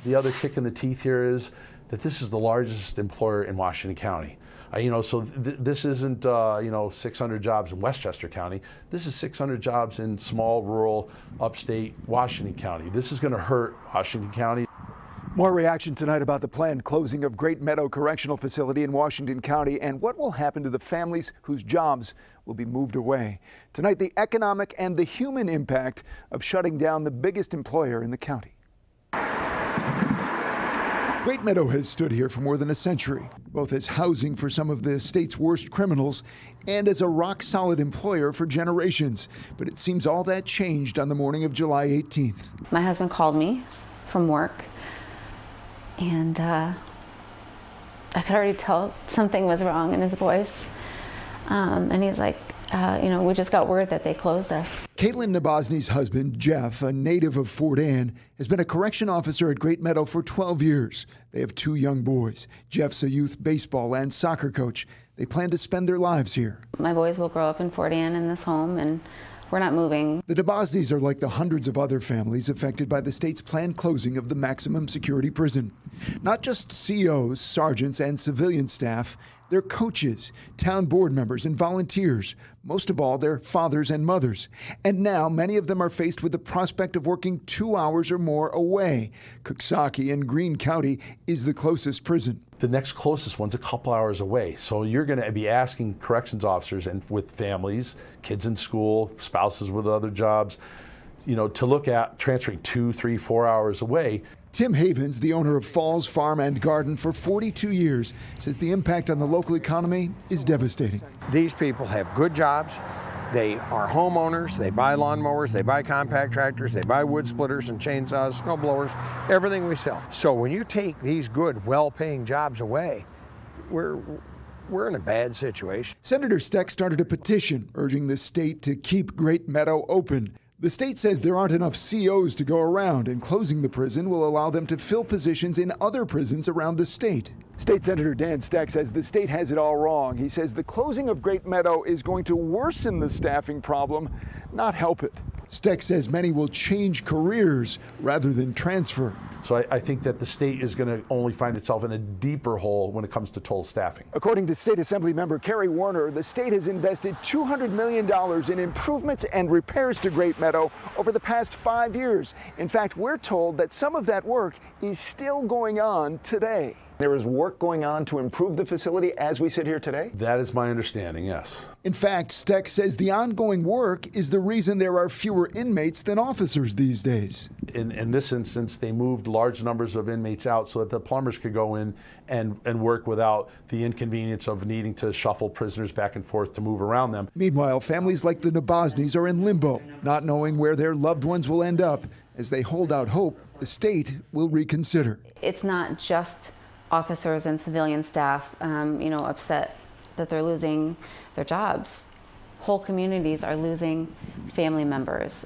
The other kick in the teeth here is that this is the largest employer in Washington County. So this isn't 600 jobs in Westchester County. This is 600 jobs in small, rural, upstate Washington County. This is going to hurt Washington County. More reaction tonight about the planned closing of Great Meadow Correctional Facility in Washington County and what will happen to the families whose jobs will be moved away. Tonight, the economic and the human impact of shutting down the biggest employer in the county. Great Meadow has stood here for more than a century, both as housing for some of the state's worst criminals and as a rock-solid employer for generations. But it seems all that changed on the morning of July 18th. My husband called me from work, and I could already tell something was wrong in his voice. And he's like, we just got word that they closed us. Caitlin Nabozny's husband, Jeff, a native of Fort Anne, has been a correction officer at Great Meadow for 12 years. They have 2 young boys. Jeff's a youth baseball and soccer coach. They plan to spend their lives here. My boys will grow up in Fort Anne in this home, and we're not moving. The Nabozny's are like the hundreds of other families affected by the state's planned closing of the maximum security prison. Not just COs, sergeants, and civilian staff. They're coaches, town board members, and volunteers. Most of all, they're fathers and mothers. And now many of them are faced with the prospect of working 2 hours or more away. Coxsackie in Greene County is the closest prison. The next closest one's a couple hours away. So you're going to be asking corrections officers and with families, kids in school, spouses with other jobs, to look at transferring 2, 3, 4 hours away. Tim Havens, the owner of Falls Farm and Garden for 42 years, says the impact on the local economy is devastating. These people have good jobs. They are homeowners. They buy lawnmowers. They buy compact tractors. They buy wood splitters and chainsaws, snow blowers, everything we sell. So when you take these good, well-paying jobs away, we're in a bad situation. Senator Steck started a petition urging the state to keep Great Meadow open. The state says there aren't enough COs to go around, and closing the prison will allow them to fill positions in other prisons around the state. State Senator Dan Steck says the state has it all wrong. He says the closing of Great Meadow is going to worsen the staffing problem, not help it. Steck says many will change careers rather than transfer. So I think that the state is going to only find itself in a deeper hole when it comes to total staffing. According to State Assembly member Kerry Warner, the state has invested $200 million in improvements and repairs to Great Meadow over the past 5 years. In fact, we're told that some of that work is still going on today. There is work going on to improve the facility as we sit here today? That is my understanding, yes. In fact, Steck says the ongoing work is the reason there are fewer inmates than officers these days. In this instance, they moved large numbers of inmates out so that the plumbers could go in and work without the inconvenience of needing to shuffle prisoners back and forth to move around them. Meanwhile, families like the Nabozny's are in limbo, not knowing where their loved ones will end up. As they hold out hope, the state will reconsider. It's not just officers and civilian staff, upset that they're losing their jobs. Whole communities are losing family members.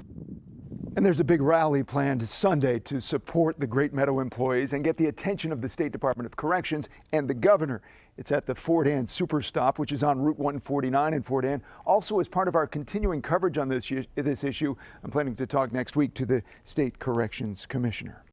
And there's a big rally planned Sunday to support the Great Meadow employees and get the attention of the State Department of Corrections and the governor. It's at the Fort Anne Super Stop, which is on Route 149 in Fort Anne. Also, as part of our continuing coverage on this issue, I'm planning to talk next week to the State Corrections Commissioner.